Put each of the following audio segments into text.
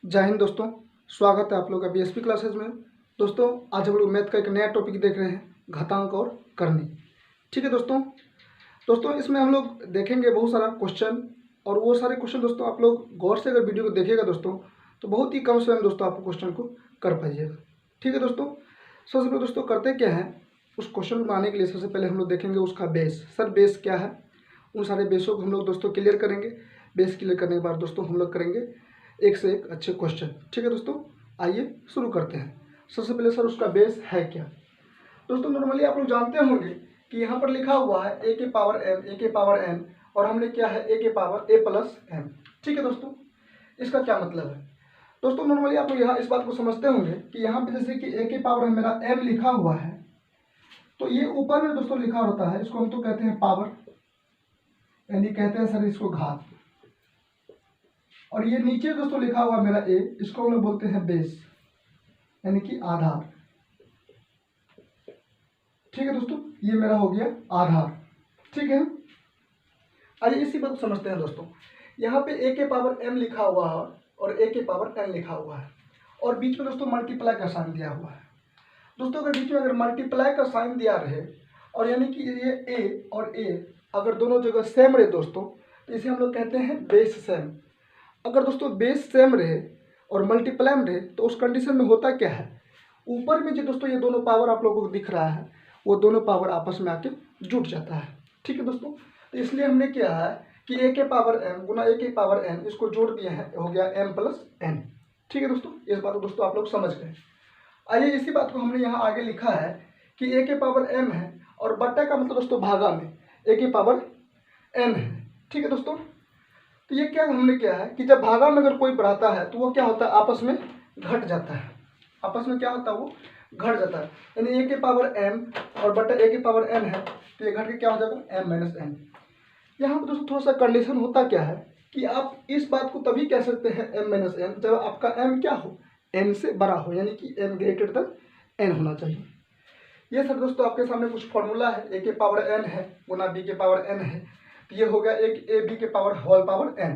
जय हिंद दोस्तों। स्वागत है आप लोग का बीएसपी क्लासेस में। दोस्तों आज हम लोग मैथ का एक नया टॉपिक देख रहे हैं, घातांक और करनी। ठीक है दोस्तों इसमें हम लोग देखेंगे बहुत सारा क्वेश्चन, और वो सारे क्वेश्चन दोस्तों आप लोग गौर से अगर वीडियो को देखिएगा दोस्तों तो बहुत ही कम समय में दोस्तों आपको क्वेश्चन को कर पाइएगा। ठीक है दोस्तों, सबसे पहले दोस्तों करते क्या है, उस क्वेश्चन को बनाने के लिए सबसे पहले हम लोग देखेंगे उसका बेस। सर बेस क्या है, उन सारे बेसों को हम लोग दोस्तों क्लियर करेंगे। बेस क्लियर करने के बाद दोस्तों हम लोग करेंगे एक से एक अच्छे क्वेश्चन। ठीक है दोस्तों, आइए शुरू करते हैं। सबसे पहले सर उसका बेस है क्या। दोस्तों नॉर्मली आप लोग जानते होंगे कि यहाँ पर लिखा हुआ है ए के पावर एम, ए के पावर एन, और हमने क्या है ए के पावर ए प्लस एम। ठीक है दोस्तों, इसका क्या मतलब है। दोस्तों नॉर्मली आप लोग यहाँ इस बात को समझते होंगे कि यहाँ पे जैसे कि ए के पावर मेरा एम लिखा हुआ है, तो ये ऊपर में दोस्तों लिखा होता है, इसको हम तो कहते हैं पावर, यानी कहते हैं सर इसको घात। और ये नीचे दोस्तों लिखा हुआ मेरा ए, इसको हम लोग बोलते हैं बेस, यानी कि आधार। ठीक है दोस्तों, ये मेरा हो गया आधार। ठीक है, आइए इसी बात को समझते हैं दोस्तों। यहाँ पे ए के पावर एम लिखा हुआ है और ए के पावर एन लिखा हुआ है, और बीच में दोस्तों मल्टीप्लाई का साइन दिया हुआ है। दोस्तों अगर बीच में अगर मल्टीप्लाई का साइन दिया रहे, और यानी कि ये ए और ए अगर दोनों जगह सेम रहे दोस्तों, तो इसे हम लोग कहते हैं बेस सेम। अगर दोस्तों बेस सेम रहे और मल्टीप्लाई में रहे तो उस कंडीशन में होता क्या है, ऊपर में जो दोस्तों ये दोनों पावर आप लोगों को दिख रहा है, वो दोनों पावर आपस में आके जुट जाता है। ठीक है दोस्तों, तो इसलिए हमने क्या है कि ए के पावर एम गुना ए के पावर एन, इसको जोड़ दिए हैं, हो गया एम प्लस एन। ठीक है दोस्तों, इस बात को दोस्तों आप लोग समझ गए। आइए इसी बात को हमने यहाँ आगे लिखा है कि ए के पावर एम है, और बट्टा का मतलब दोस्तों भागा में ए के पावर एन है। ठीक है दोस्तों, तो ये क्या हमने किया है कि जब भागा में अगर कोई बढ़ाता है तो वो क्या होता है, आपस में घट जाता है। आपस में क्या होता है, वो घट जाता है। यानी ए के पावर एम और बटा ए के पावर एन है, तो ये घट के क्या हो जाएगा, एम माइनस एन। यहाँ पर दोस्तों थोड़ा सा कंडीशन होता क्या है कि आप इस बात को तभी कह सकते हैं एम माइनस एन, जब आपका एम क्या हो, एन से बड़ा हो, यानी कि एम ग्रेटर देन एन होना चाहिए। ये सर दोस्तों आपके सामने कुछ फॉर्मूला है, ए के पावर एन है गुना बी के पावर एन है, तो ये हो गया एक ए बी के पावर होल पावर एन।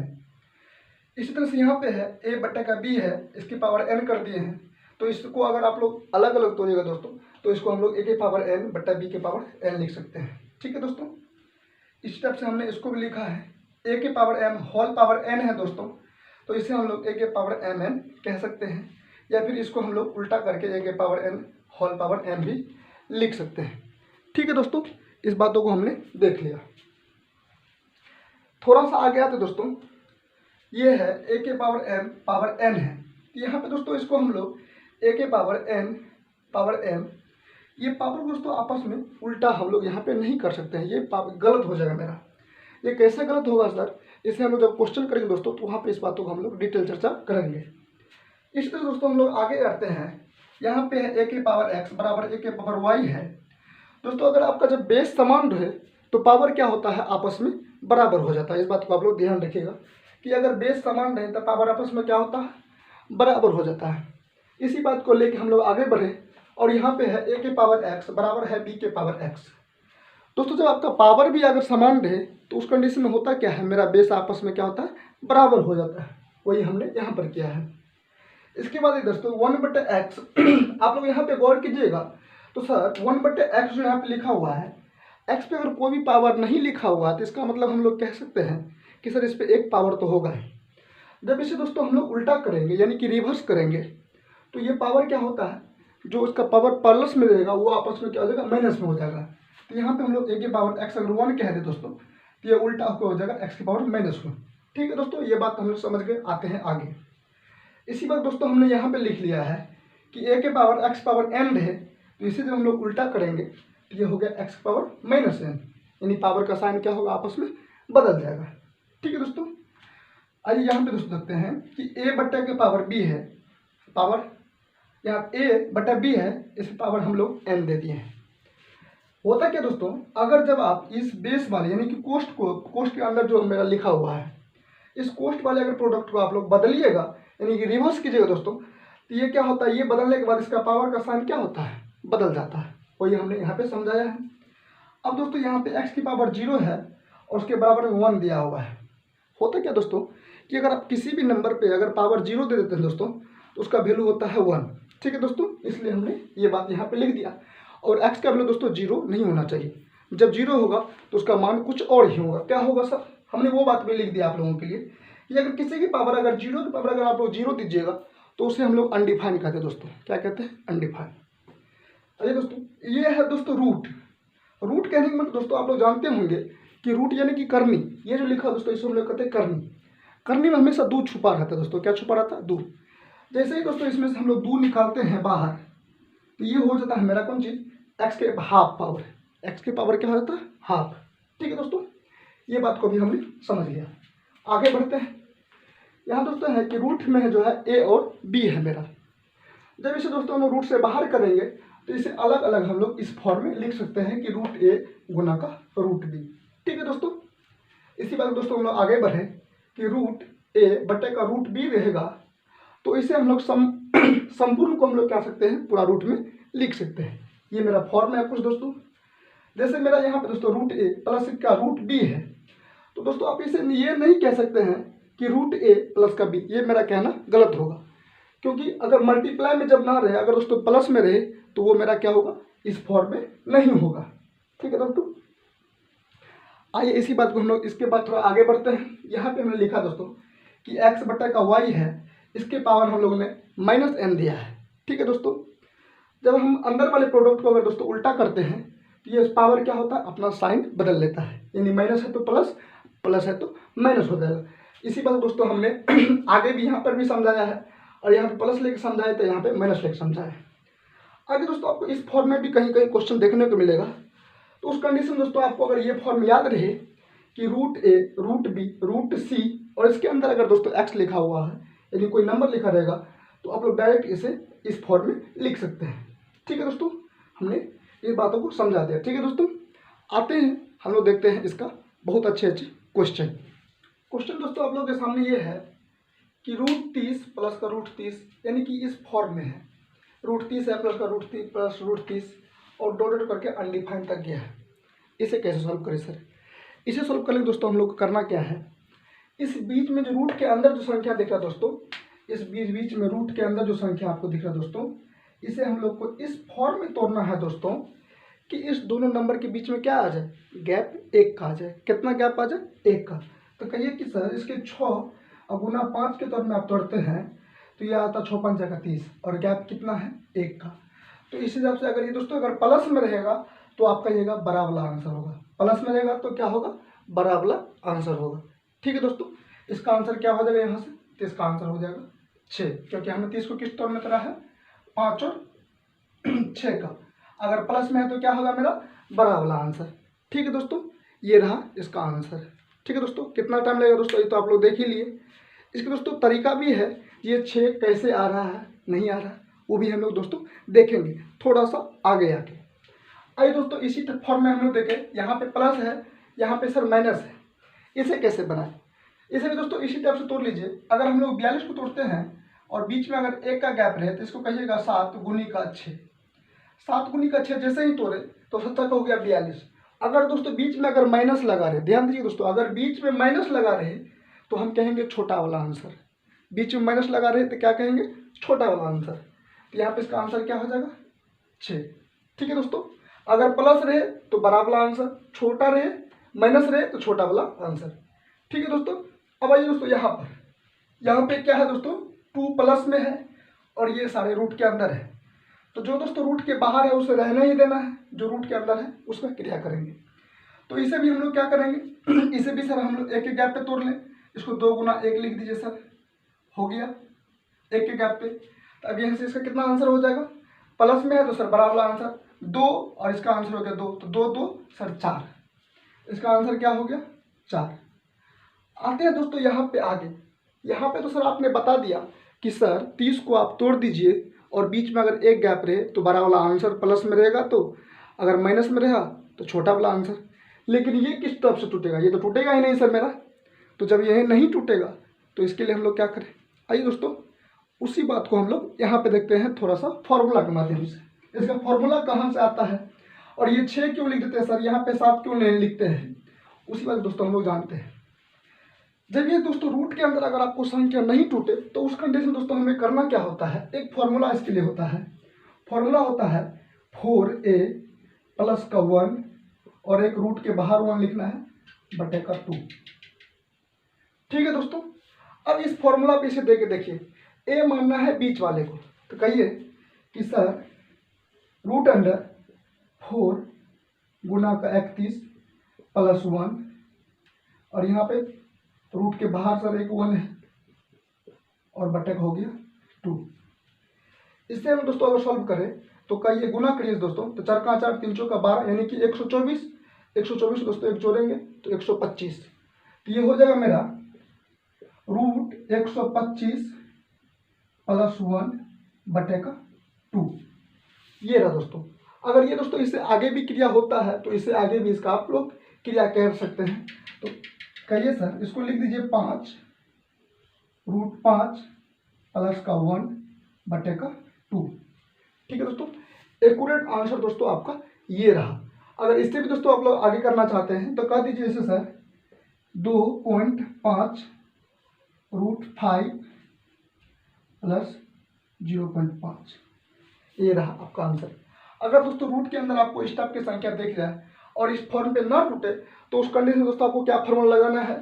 इसी तरह से यहाँ पे है ए बट्टा का बी है, इसकी पावर एन कर दिए हैं, तो इसको अगर आप लोग अलग अलग तोड़िएगा दोस्तों, तो इसको हम लोग ए के पावर एन बट्टा बी के पावर एन लिख सकते हैं। ठीक है दोस्तों, इस टाइप से हमने इसको भी लिखा है, ए के power m whole power n है दोस्तों, तो इसे हम लोग ए के पावर एम एन कह सकते हैं, या फिर इसको हम लोग उल्टा करके ए के power n whole power m भी लिख सकते हैं। ठीक है दोस्तों, इस बातों को हमने देख लिया। थोड़ा सा आगे आते दोस्तों, ये है ए के पावर एन है, तो यहाँ पे दोस्तों इसको हम लोग ए के पावर एन पावर एम, ये पावर दोस्तों आपस में उल्टा हम लोग यहाँ पे नहीं कर सकते हैं, ये गलत हो जाएगा मेरा। ये कैसे गलत होगा सर, इसे हम लोग जब क्वेश्चन करेंगे दोस्तों तो वहाँ पे इस बातों को हम लोग डिटेल चर्चा करेंगे। इस तरह दोस्तों हम लोग आगे बढ़ते हैं। यहाँ पे है ए के पावर एक्स बराबर ए के पावर वाई है। दोस्तों अगर आपका जब बेस समान रहे तो पावर क्या होता है, आपस में बराबर हो जाता है। इस बात को आप लोग ध्यान रखिएगा कि अगर बेस समान रहे तो पावर आपस में क्या होता है, बराबर हो जाता है। इसी बात को लेकर हम लोग आगे बढ़े, और यहाँ पे है ए के पावर एक्स बराबर है बी के पावर एक्स। दोस्तों जब आपका पावर भी अगर समान रहे तो उस कंडीशन में होता क्या है, मेरा बेस आपस में क्या होता है, बराबर हो जाता है। वही हमने यहाँ पर किया है। इसके बाद दोस्तों 1/x आप लोग यहाँ पे गौर कीजिएगा, तो सर 1/x जो यहाँ पे लिखा हुआ है, x पे अगर कोई भी पावर नहीं लिखा हुआ तो इसका मतलब हम लोग कह सकते हैं कि सर इस पे एक पावर तो होगा ही। जब इसे दोस्तों हम लोग उल्टा करेंगे यानी कि रिवर्स करेंगे, तो ये पावर क्या होता है, जो इसका पावर प्लस में रहेगा वो आपस में क्या हो जाएगा, माइनस में हो जाएगा। तो यहाँ पे हम लोग ए के पावर एक्स अगर 1 कह दे दोस्तों, तो ये उल्टा हो जाएगा एक्स की पावर -1। ठीक है दोस्तों, ये बात हम लोग समझ गए। आते हैं आगे। इसी बात दोस्तों हमने यहाँ पे लिख लिया है कि ए के पावर एक्स पावर एन है, तो इसे जब हम लोग उल्टा करेंगे तो ये हो गया एक्स पावर -n, यानी पावर का साइन क्या होगा, आपस में बदल जाएगा। ठीक है दोस्तों, आइए यहाँ पे दोस्तों देखते हैं कि ए बट्टा के पावर बी है, पावर यहाँ ए बट्टा बी है, इस पावर हम लोग एन दे दिए हैं। होता क्या दोस्तों, अगर जब आप इस बेस वाले यानी कि कोष्ट के अंदर जो मेरा लिखा हुआ है, इस कोष्ट वाले अगर प्रोडक्ट को आप लोग बदलिएगा यानी कि रिवर्स कीजिएगा दोस्तों, तो ये क्या होता है, ये बदलने के बाद इसका पावर का साइन क्या होता है, बदल जाता है। वही हमने यहाँ पे समझाया है। अब दोस्तों यहाँ पे x की पावर 0 है और उसके बराबर में 1 दिया हुआ है। होता क्या दोस्तों, कि अगर आप किसी भी नंबर पे अगर पावर 0 दे देते हैं दोस्तों तो उसका वैल्यू होता है 1। ठीक है दोस्तों, इसलिए हमने ये बात यहाँ पे लिख दिया। और x का वैल्यू दोस्तों 0 नहीं होना चाहिए। जब 0 होगा तो उसका मान कुछ और ही होगा। क्या होगा सर? हमने वो बात भी लिख दिया आप लोगों के लिए कि अगर किसी की पावर अगर 0 की पावर अगर आप लोग 0 दीजिएगा तो उसे हम लोग अनडिफाइन कहते हैं दोस्तों। क्या कहते हैं? अनडिफाइन। अरे दोस्तों, ये है दोस्तों रूट। रूट कहने के मतलब दोस्तों आप लोग जानते होंगे कि रूट यानी कि करनी। ये जो लिखा दोस्तों इसको हम लोग कहते हैं करनी। करनी में हमेशा दूध छुपा रहता है दोस्तों। क्या छुपा रहता है? दूध। जैसे ही दोस्तों इसमें से हम लोग दूध निकालते हैं बाहर तो ये हो जाता है मेरा कौन चीज़? एक्स के हाफ पावर। एक्स की पावर क्या हो जाता है? हाफ। ठीक है दोस्तों, ये बात को भी हमने समझ लिया। आगे बढ़ते हैं। यहाँ दोस्तों है कि रूट में जो है ए और बी है मेरा। जब इसे दोस्तों हम रूट से बाहर करेंगे तो इसे अलग अलग हम लोग इस फॉर्म में लिख सकते हैं कि रूट ए गुना का रूट बी। ठीक है दोस्तों, इसी बात दोस्तों हम लोग आगे बढ़े कि रूट ए बटे का रूट बी रहेगा तो इसे हम लोग संपूर्ण को हम लोग क्या सकते हैं? पूरा रूट में लिख सकते हैं। ये मेरा फॉर्म है कुछ दोस्तों। जैसे मेरा यहाँ पे दोस्तों रूट ए प्लस का रूट बी है तो दोस्तों आप इसे ये नहीं कह सकते हैं कि रूट ए प्लस का बी। ये मेरा कहना गलत होगा, क्योंकि अगर मल्टीप्लाई में जब ना रहे, अगर दोस्तों प्लस में रहे तो वो मेरा क्या होगा? इस फॉर्म में नहीं होगा। ठीक है दोस्तों, आइए इसी बात को हम लोग इसके बाद थोड़ा आगे बढ़ते हैं। यहाँ पे हमने लिखा दोस्तों कि एक्स बटा का वाई है, इसके पावर हम लोगों ने माइनस एन दिया है। ठीक है दोस्तों, जब हम अंदर वाले प्रोडक्ट को अगर दोस्तों उल्टा करते हैं तो ये पावर क्या होता है? अपना साइन बदल लेता है, यानी माइनस है तो प्लस, प्लस है तो माइनस हो जाएगा। इसी बात दोस्तों हमने आगे भी यहाँ पर भी समझाया है, और यहाँ पे प्लस लेके समझाया तो यहाँ पे माइनस लेके समझाया है। आगे दोस्तों आपको इस फॉर्म में भी कहीं कहीं क्वेश्चन देखने को मिलेगा, तो उस कंडीशन दोस्तों आपको अगर ये फॉर्म याद रहे कि रूट ए रूट बी रूट सी और इसके अंदर अगर दोस्तों एक्स लिखा हुआ है यानी कोई नंबर लिखा रहेगा तो आप लोग डायरेक्ट इसे इस फॉर्म में लिख सकते हैं। ठीक है दोस्तों, हमने इन बातों को समझा दिया। ठीक है दोस्तों, आते हैं हम लोग देखते हैं इसका बहुत अच्छे क्वेश्चन। क्वेश्चन दोस्तों आप लोग के सामने ये है कि रूट 30 प्लस का रूट 30 यानी कि इस फॉर्म में है। रूट 30 है प्लस का रूट 30 प्लस रूट 30 और डॉट करके अनडिफाइंड तक गया है। इसे कैसे सॉल्व करें सर? इसे सॉल्व करने दोस्तों हम लोग को करना क्या है? इस बीच में जो रूट के अंदर जो संख्या दिख रहा है दोस्तों, इस बीच में रूट के अंदर जो संख्या आपको दिख रहा है दोस्तों, इसे हम लोग को इस फॉर्म में तोड़ना है दोस्तों कि इस दोनों नंबर के बीच में क्या आ जाए? गैप 1 का आ जाए। कितना गैप आ जाए? 1 का। तो कहिए कि सर इसके 6 और गुना 5 के तौर में आप तोड़ते हैं तो यह आता 6 5 का 30 और गैप कितना है? 1 का। तो इस हिसाब से अगर ये दोस्तों अगर प्लस में रहेगा तो आपका ये बड़ा वाला आंसर होगा। प्लस में रहेगा तो क्या होगा? बड़ा वाला आंसर होगा। ठीक है दोस्तों, इसका आंसर क्या हो जाएगा यहाँ से? तो इसका आंसर हो जाएगा 6, क्योंकि हमने 30 को किस तौर में तोड़ा है? 5 और 6 का। अगर प्लस में है तो क्या होगा मेरा? बड़ा वाला आंसर। ठीक है दोस्तों, ये रहा इसका आंसर। ठीक है दोस्तों, कितना टाइम लगेगा दोस्तों ये तो आप लोग देख ही लिए। इसके दोस्तों तरीका भी है, ये 6 कैसे आ रहा है नहीं आ रहा है वो भी हम लोग दोस्तों देखेंगे थोड़ा सा आगे आके। आइए दोस्तों इसी फॉर्म में हम लोग देखें, यहाँ पे प्लस है, यहाँ पे सर माइनस है, इसे कैसे बनाएं? इसे भी दोस्तों इसी टाइप से तोड़ लीजिए। अगर हम लोग 42 को तोड़ते हैं और बीच में अगर 1 का गैप रहे तो इसको कहिएगा 7 गुनी का 6। 7 गुनी का 6 जैसे ही तोड़े तो 70 का हो गया 42। अगर दोस्तों बीच में अगर माइनस लगा रहे, ध्यान दीजिए दोस्तों, अगर बीच में माइनस लगा रहे तो हम कहेंगे छोटा वाला आंसर। बीच में माइनस लगा रहे तो क्या कहेंगे? छोटा वाला आंसर। तो यहाँ पे इसका आंसर क्या हो जाएगा? 6। ठीक है दोस्तों, अगर प्लस रहे तो बड़ा वाला आंसर, छोटा रहे माइनस रहे तो छोटा वाला आंसर। ठीक है दोस्तों, अब आइए दोस्तों यहाँ पे क्या है दोस्तों? 2 प्लस में है और ये सारे रूट के अंदर है, तो जो दोस्तों रूट के बाहर है उसे रहना ही देना है, जो रूट के अंदर है उसमें क्रिया करेंगे। तो इसे भी हम लोग क्या करेंगे? इसे भी सर हम लोग 1 के गैप पे तोड़ लें। इसको 2 गुना 1 लिख दीजिए सर, हो गया 1 के गैप पे। तो अब यहाँ से इसका कितना आंसर हो जाएगा? प्लस में है तो सर बड़ा वाला आंसर 2 और इसका आंसर हो गया 2, तो 2 2 सर 4। इसका आंसर क्या हो गया? 4। आते हैं दोस्तों यहाँ पे आगे। यहाँ पे तो सर आपने बता दिया कि सर 30 को आप तोड़ दीजिए और बीच में अगर 1 गैप रहे तो बड़ा वाला आंसर प्लस में रहेगा, तो अगर माइनस में रहा तो छोटा वाला आंसर। लेकिन ये किस तरफ से टूटेगा? ये तो टूटेगा ही नहीं सर मेरा। तो जब यह नहीं टूटेगा तो इसके लिए हम लोग क्या करें? आइए दोस्तों उसी बात को हम लोग यहाँ पे देखते हैं थोड़ा सा फॉर्मूला के माध्यम से। इसका फॉर्मूला कहाँ से आता है और ये 6 क्यों लिख देते हैं सर, यहाँ पे 7 क्यों नहीं लिखते हैं? उसी बात दोस्तों हम लोग जानते हैं। जब ये दोस्तों रूट के अंदर अगर आपको संख्या नहीं टूटे तो उस कंडीशन दोस्तों हमें करना क्या होता है, एक फॉर्मूला इसके लिए होता है। फॉर्मूला होता है 4a प्लस का 1 और एक रूट के बाहर 1 लिखना है बटे का 2। ठीक है दोस्तों, अब इस फॉर्मूला पे इसे दे के देखिए, ए मानना है बीच वाले को, तो कहिए कि सर रूट अंडर 4 गुना का 31 प्लस 1 और यहाँ पे रूट के बाहर सर एक 1 है और बटे का हो गया 2। इससे हम दोस्तों अगर सॉल्व करें तो कहिए गुना करिए दोस्तों, तो 4 का 4 3 चौका 12 यानी कि 124। 124 दोस्तों एक जोड़ेंगे तो 125, तो ये हो जाएगा मेरा रूट 125 प्लस 1 बटे का 2। ये रहा दोस्तों। अगर ये दोस्तों इससे आगे भी क्रिया होता है तो इससे आगे भी इसका आप लोग क्रिया कह सकते हैं। तो कहिए सर इसको लिख दीजिए 5 रूट 5 प्लस का 1 बटे का 2। ठीक है दोस्तों, एक्यूरेट आंसर दोस्तों आपका ये रहा। अगर इससे भी दोस्तों आप लोग आगे करना चाहते हैं तो कह दीजिए इसे सर 2.5 रूट 5 प्लस 0.5। ये रहा आपका आंसर। अगर दोस्तों रूट के अंदर आपको इस टाइप की संख्या देख जाए और इस फॉर्म पे ना टूटे तो उस कंडीशन में दोस्तों आपको क्या फॉर्मूला लगाना है,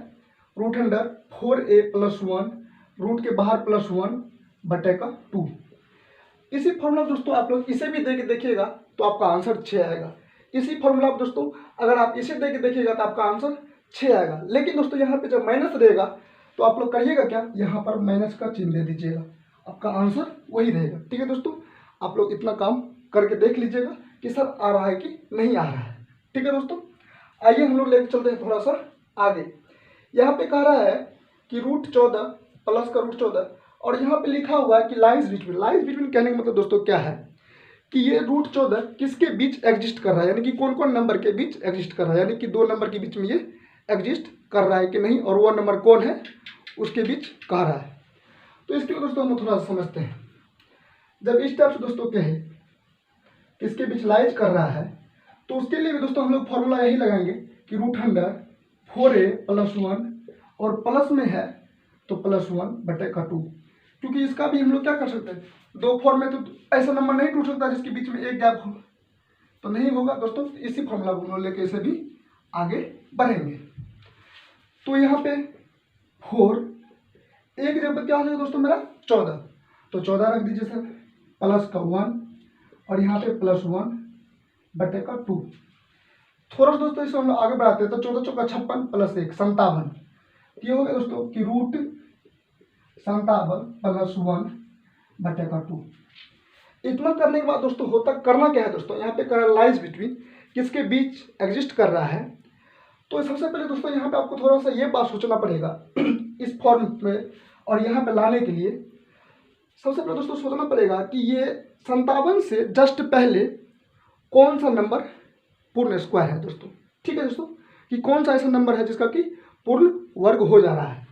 root under 4a plus 1 root के बाहर प्लस 1 बटे का 2। इसी फॉर्मूला दोस्तों आप लोग इसे भी दे के देखिएगा तो आपका आंसर 6 आएगा। इसी फॉर्मूला दोस्तों अगर आप इसे दे के देखिएगा तो आपका आंसर 6 आएगा। लेकिन दोस्तों यहाँ पे जब माइनस रहेगा तो आप लोग करिएगा क्या, यहाँ पर माइनस का चिन्ह दे दीजिएगा, आपका आंसर वही रहेगा। ठीक है दोस्तों, आप लोग इतना काम करके देख लीजिएगा कि सर आ रहा है कि नहीं आ रहा है। ठीक है दोस्तों, आइए हम लोग लेकर चलते हैं थोड़ा सा आगे। यहाँ पे कह रहा है कि रूट 14 प्लस का रूट 14 और यहाँ पे लिखा हुआ है कि लाइज बिटवीन। लाइज बिटवीन कहने का मतलब दोस्तों क्या है कि ये रूट 14 किसके बीच एग्जिस्ट कर रहा है, यानी कि कौन कौन नंबर के बीच एग्जिस्ट कर रहा है, यानी कि 2 नंबर के बीच में ये एग्जिस्ट कर रहा है कि नहीं, और वो नंबर कौन है उसके बीच कह रहा है। तो इसके लिए दोस्तों हम थोड़ा सा समझते हैं। जब इस टाइप से दोस्तों कहे किसके बीच लाइज कर रहा है तो उसके लिए भी दोस्तों हम लोग फॉर्मूला यही लगाएंगे कि रूट अंडर 4a प्लस 1 और प्लस में है तो प्लस 1 बटे का 2, क्योंकि इसका भी हम लोग क्या कर सकते हैं, 2 फॉर्म में तो ऐसा नंबर नहीं टूट सकता जिसके बीच में एक गैप हो, तो नहीं होगा दोस्तों। इसी फॉर्मूला को लेके इसे भी आगे बढ़ेंगे। तो यहाँ पे 4 एक जगह क्या हो जाएगा दोस्तों मेरा 14, तो 14 रख दीजिए सर प्लस का 1 और यहाँ पे प्लस 1 बटे का 2। थोड़ा सा दोस्तों इसे हम लोग आगे बढ़ाते हैं तो 14 चौका 56 प्लस 1 57। ये हो गया दोस्तों कि रूट 57 प्लस 1 बटे का 2। इतना करने के बाद दोस्तों होता करना क्या है दोस्तों, यहाँ पे कर लाइज बिटवीन किसके बीच एग्जिस्ट कर रहा है। तो सबसे पहले दोस्तों यहाँ पे आपको थोड़ा सा ये बात सोचना पड़ेगा इस फॉर्म में और यहाँ पे लाने के लिए सबसे पहले दोस्तों सोचना पड़ेगा कि ये 57 से जस्ट पहले कौन सा नंबर पूर्ण स्क्वायर है दोस्तों। ठीक है दोस्तों, कि कौन सा ऐसा नंबर है जिसका कि पूर्ण वर्ग हो जा रहा है।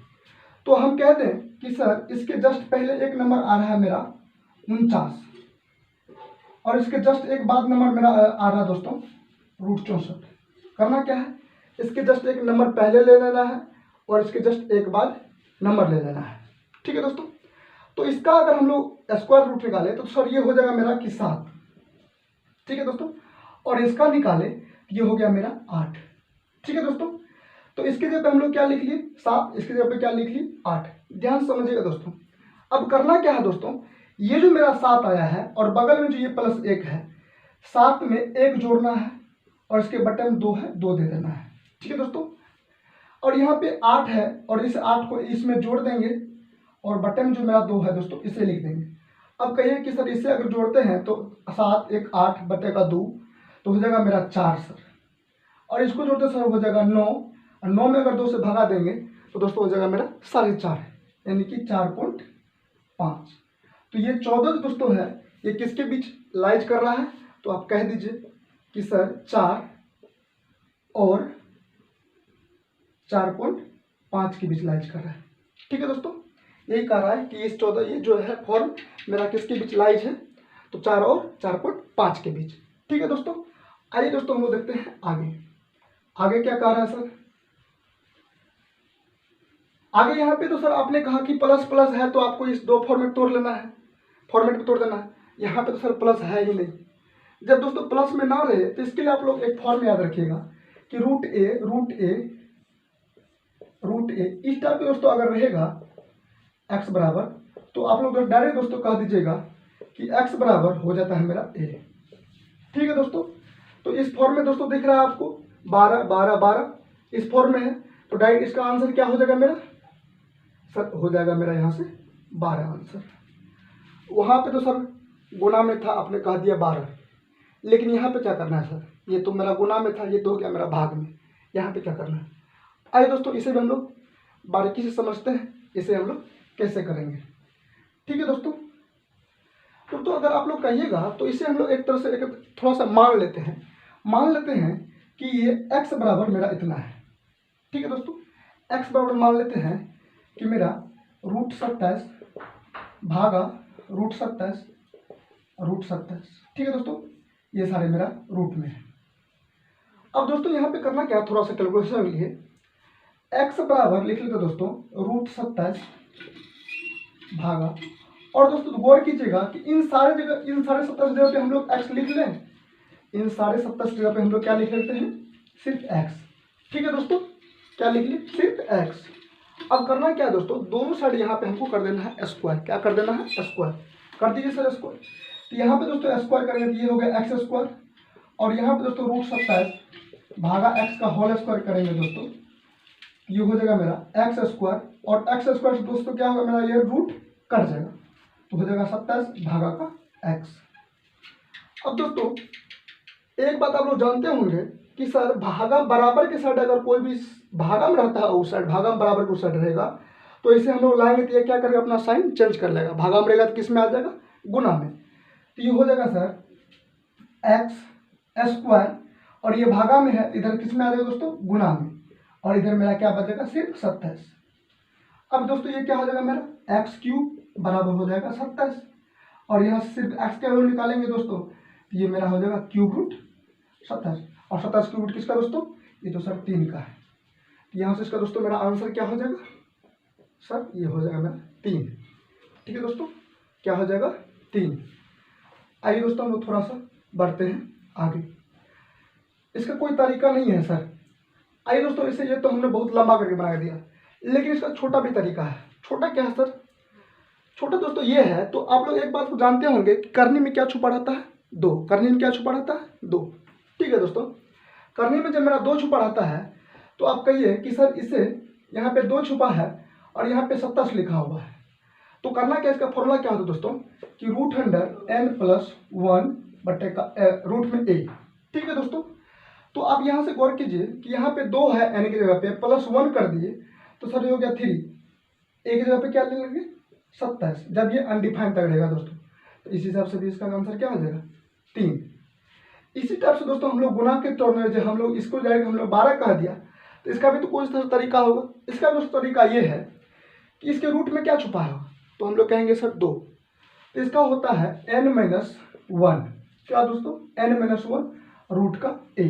तो हम कहते हैं कि सर इसके जस्ट पहले एक नंबर आ रहा है मेरा 49 और इसके जस्ट एक बाद नंबर मेरा आ रहा है दोस्तों रूट 64। करना क्या है, इसके जस्ट एक नंबर पहले ले लेना है और इसके जस्ट एक बाद नंबर ले लेना है। ठीक है दोस्तों, तो इसका अगर हम लोग स्क्वायर रूट निकाले तो सर ये हो जाएगा मेरा कि 7। ठीक है दोस्तों, और इसका निकाले ये हो गया मेरा 8। ठीक है दोस्तों, तो इसके जगह पे हम लोग क्या लिख लिए 7, इसके जगह पे क्या लिख लिए 8। ध्यान समझिएगा दोस्तों। अब करना क्या है दोस्तों, ये जो मेरा 7 आया है और बगल में जो ये प्लस 1 है, 7 में 1 जोड़ना है और इसके बटे में 2 है, 2 दे देना है। ठीक है दोस्तों, और यहाँ पे 8 है और इस 8 को इसमें जोड़ देंगे और बटे में जो मेरा 2 है दोस्तों इसे लिख देंगे। अब कहिए कि सर इसे अगर जोड़ते हैं तो 7 1 8 बटे का 2 तो हो जाएगा मेरा 4 सर, और इसको जोड़ते सर हो जाएगा 9 और 9 में अगर 2 से भगा देंगे तो दोस्तों हो जाएगा मेरा 4.5 यानी कि 4.5। तो ये 14 दोस्तों है, ये किसके बीच लाइज कर रहा है, तो आप कह दीजिए कि सर 4 और 4.5 के बीच लाइज कर रहा है। ठीक है दोस्तों, यही कह रहा है कि इस 14 ये जो है फॉर्म मेरा किसके बीच लाइज है, तो 4 और 4.5 के बीच। ठीक है दोस्तों, आइए दोस्तों हम लोग देखते हैं आगे। आगे क्या कह रहा है सर, आगे यहाँ पे तो सर आपने कहा कि प्लस प्लस है तो आपको इस दो फॉर्मेट तोड़ लेना है, फॉर्मेट में तोड़ देना है। यहाँ पे तो सर प्लस है ही नहीं। जब दोस्तों प्लस में ना रहे तो इसके लिए आप लोग एक फॉर्म याद रखिएगा कि रूट ए इस टाइप के दोस्तों अगर रहेगा x बराबर, तो आप लोग डायरेक्ट दोस्तों कह दीजिएगा कि x बराबर हो जाता है मेरा a। ठीक है दोस्तों, तो इस फॉर्म में दोस्तों दिख रहा है आपको 12 12 12 इस फॉर्म में है, तो डायरेक्ट इसका आंसर क्या हो जाएगा मेरा सर, हो जाएगा मेरा यहाँ से 12 आंसर। वहाँ पे तो सर गुना में था, आपने कह दिया 12, लेकिन यहाँ पे क्या करना है सर, ये तो मेरा गुना में था, ये तो हो गया मेरा भाग में, यहाँ पे क्या करना है। आइए दोस्तों इसे भी हम लोग बारीकी से समझते हैं, इसे हम लोग कैसे करेंगे। ठीक है दोस्तों, तो अगर आप लोग कहिएगा तो इसे हम लोग एक तरह से एक थोड़ा सा मान लेते हैं कि ये x बराबर मेरा इतना है। ठीक है दोस्तों, x बराबर मान लेते हैं कि मेरा √27 भागा √27। ठीक है दोस्तों, ये सारे मेरा रूट में है। अब दोस्तों यहाँ पे करना क्या, थोड़ा सा कैलकुलेशन के लिए x बराबर लिख लेते दोस्तों √27 भागा, और दोस्तों गौर कीजिएगा कि इन सारे 27 जगह पे हम लोग x लिख लें, इन सारे 27 जगह पे हम लोग क्या लिख लेते हैं, सिर्फ x। ठीक है दोस्तों, क्या लिख लिए, सिर्फ x। अब करना क्या है दोस्तों, दोनों साइड यहाँ पे हमको कर देना है स्क्वायर। क्या कर देना है, स्क्वायर कर दीजिए सर स्क्वायर। तो यहाँ पे दोस्तों स्क्वायर करेंगे तो ये हो गया x स्क्वायर, और यहाँ पे दोस्तों √27 भागा x का होल स्क्वायर करेंगे दोस्तों, ये हो जाएगा मेरा x स्क्वायर, और x स्क्वायर से दोस्तों क्या होगा मेरा, ये रूट कट जाएगा तो हो जाएगा 27 भागा का x। अब दोस्तों एक बात आप लोग जानते होंगे कि सर भागा बराबर के साइड अगर कोई भी भागा में रहता है उस साइड, भागा में बराबर के उस साइड रहेगा, तो इसे हम लोग लाएंगे तो ये क्या करेगा, अपना साइन चेंज कर लेगा। भागा में रहेगा तो किस में आ जाएगा, गुना में। तो ये हो जाएगा सर x स्क्वायर, और ये भागा में है, इधर किस में आ जाएगा दोस्तों, गुना में, और इधर मेरा क्या बचेगा, सिर्फ 27। अब दोस्तों ये क्या हो जाएगा मेरा, एक्स क्यूब बराबर हो जाएगा 27, और यहाँ सिर्फ एक्स का वैल्यू निकालेंगे दोस्तों, तो ये मेरा हो जाएगा क्यूब रूट 27, और 27 क्यूब रूट किसका दोस्तों, ये तो सर 3 का है। यहाँ से इसका दोस्तों मेरा आंसर क्या हो जाएगा सर, ये हो जाएगा मेरा 3। ठीक है दोस्तों, क्या हो जाएगा, 3। आइए दोस्तों हम लोग थोड़ा सा बढ़ते हैं आगे। इसका कोई तरीका नहीं है सर, आइए दोस्तों इसे, ये तो हमने बहुत लंबा करके बना दिया, लेकिन इसका छोटा भी तरीका है। छोटा क्या है सर, छोटा दोस्तों ये है, तो आप लोग एक बात को जानते होंगे कि करनी में क्या छुपा रहता है, 2। करनी में क्या छुपा रहता है, 2। ठीक है दोस्तों, करनी में जब मेरा 2 छुपा रहता है तो आप कहिए कि सर इसे यहाँ पे 2 छुपा है और यहाँ पे 27 लिखा हुआ है, तो करना क्या, इसका फॉर्मूला क्या होता है दोस्तों कि √n+1 बटे का रूट में a। ठीक है दोस्तों, तो आप यहाँ से गौर कीजिए कि यहाँ पे 2 है n की जगह पे, +1 कर दिए तो सर ये हो गया 3, a की जगह पे क्या ले लेंगे, 27, जब ये अनडिफाइंड तक रहेगा दोस्तों, तो इस हिसाब से भी इसका आंसर क्या हो जाएगा, 3। इसी टाइप से दोस्तों हम लोग गुना के तौर में जो हम लोग इसको जाएगा हम लोग 12 कह दिया, तो इसका भी तो कोई तरीका होगा। इसका दोस्तों तरीका ये है कि इसके रूट में क्या छुपा है, तो हम लोग कहेंगे सर 2, तो इसका होता है n-1। क्या दोस्तों, n-1 रूट का a,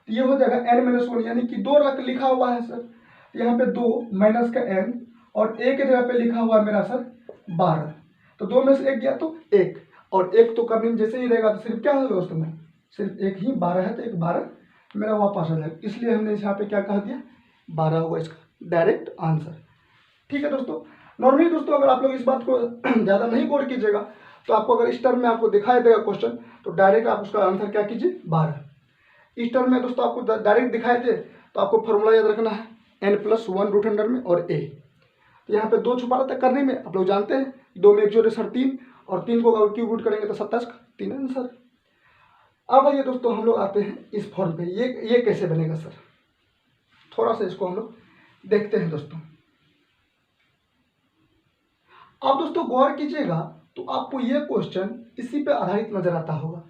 तो ये हो जाएगा n-1, यानी कि 2 रख लिखा हुआ है सर, तो यहाँ पे 2 माइनस का n, और a के जगह पे लिखा हुआ है मेरा सर 12, तो 2 में से 1 गया तो 1, और 1 तो करने में जैसे ही रहेगा तो सिर्फ क्या होगा दोस्तों में, सिर्फ 1 ही, 12 है तो 1 12 मेरा वापस आ जाएगा, इसलिए हमने यहाँ पे क्या कह दिया, 12 होगा इसका डायरेक्ट आंसर। ठीक है दोस्तों, नॉर्मली दोस्तों अगर आप लोग इस बात को ज़्यादा नहीं गौर कीजिएगा तो आपको अगर इस टर्म में आपको दिखाई देगा क्वेश्चन, तो डायरेक्ट आप उसका आंसर क्या कीजिए, 12। इस टर्म में दोस्तों आपको डायरेक्ट दिखाई दे तो आपको फॉर्मूला याद रखना है n+1 रूट अंडर में और a। तो यहाँ पे 2 छुपा रहता है करने में, आप लोग जानते हैं 2 में 1 जोड़े सर 3, और 3 को अगर क्यूब रूट करेंगे तो 27 का 3 आंसर। अब आइए दोस्तों हम लोग आते हैं इस फॉर्म पे, ये कैसे बनेगा सर, थोड़ा सा इसको हम लोग देखते हैं दोस्तों। आप दोस्तों गौर कीजिएगा तो आपको ये क्वेश्चन इसी पे आधारित नजर आता होगा।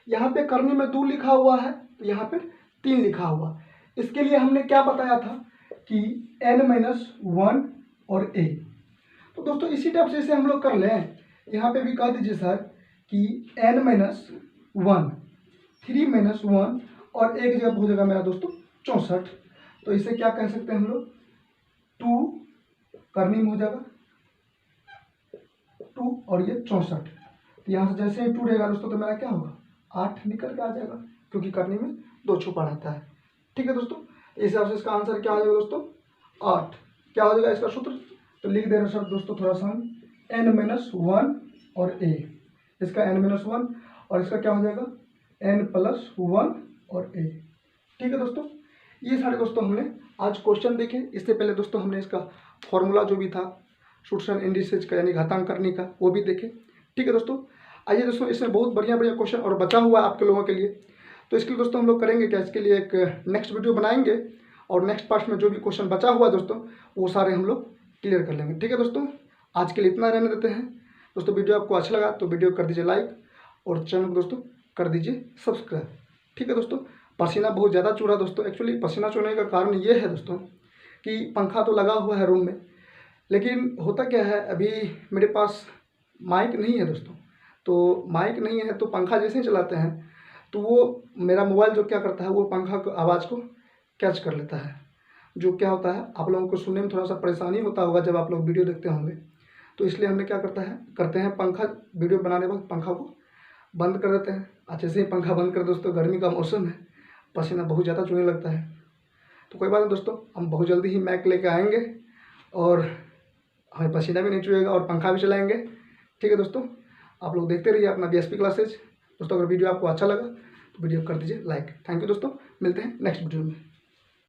यहाँ पे करने में 2 लिखा हुआ है, तो यहाँ पे 3 लिखा हुआ। इसके लिए हमने क्या बताया था कि n-1 और a, तो दोस्तों इसी टाइप से इसे हम लोग कर लें। यहाँ पे भी कह दीजिए सर कि n-1, 3-1 और एक जगह हो जाएगा मेरा दोस्तों 64, तो इसे क्या कह सकते हैं हम लोग, करनी में हो जाएगा 2 और ये 64। तो यहाँ से जैसे ही 2 रहेगा दोस्तों तो मेरा क्या होगा 8 निकल के आ जाएगा, क्योंकि करनी में 2 छुपा रहता है। ठीक है दोस्तों, इस हिसाब से इसका आंसर क्या हो जाएगा दोस्तों 8। क्या हो जाएगा इसका सूत्र, तो लिख दे रहे सर दोस्तों थोड़ा सा हम n-1 और a, इसका n-1 और इसका क्या हो जाएगा n+1 और a। ठीक है दोस्तों, ये सारे दोस्तों हमने आज क्वेश्चन देखे। इससे पहले दोस्तों हमने इसका फॉर्मूला जो भी था शूट्स एंड इंडिसेज का यानी घातांक करने का वो भी देखे। ठीक है दोस्तों, आइए दोस्तों इसमें बहुत बढ़िया बढ़िया क्वेश्चन और बचा हुआ है आपके लोगों के लिए। तो इसके लिए दोस्तों हम लोग करेंगे क्या, इसके लिए एक नेक्स्ट वीडियो बनाएंगे और नेक्स्ट पार्ट में जो भी क्वेश्चन बचा हुआ है दोस्तों वो सारे हम लोग क्लियर कर लेंगे। ठीक है दोस्तों, आज के लिए इतना रहने देते हैं दोस्तों। वीडियो आपको अच्छा लगा तो वीडियो कर दीजिए लाइक और चैनल को दोस्तों कर दीजिए सब्सक्राइब। ठीक है दोस्तों, पसीना बहुत ज़्यादा चूड़ा दोस्तों। एक्चुअली पसीना चूड़ने का कारण ये है दोस्तों कि पंखा तो लगा हुआ है रूम में, लेकिन होता क्या है अभी मेरे पास माइक नहीं है दोस्तों। तो माइक नहीं है तो पंखा जैसे ही चलाते हैं तो वो मेरा मोबाइल जो क्या करता है वो पंखा को आवाज़ को कैच कर लेता है, जो क्या होता है आप लोगों को सुनने में थोड़ा सा परेशानी होता होगा जब आप लोग वीडियो देखते होंगे। तो इसलिए हमने क्या करते हैं पंखा वीडियो बनाने वक्त पंखा को बंद कर देते हैं। अच्छे से ही पंखा बंद कर दोस्तों, गर्मी का मौसम है, पसीना बहुत ज़्यादा चूने लगता है। तो कोई बात नहीं दोस्तों, हम बहुत जल्दी ही मैक लेके आएंगे और हमें पसीना भी नहीं चुएगा और पंखा भी चलाएंगे। ठीक है दोस्तों, आप लोग देखते रहिए अपना BSP क्लासेज। दोस्तों अगर वीडियो आपको अच्छा लगा तो वीडियो कर दीजिए लाइक। थैंक यू दोस्तों, मिलते हैं नेक्स्ट वीडियो में।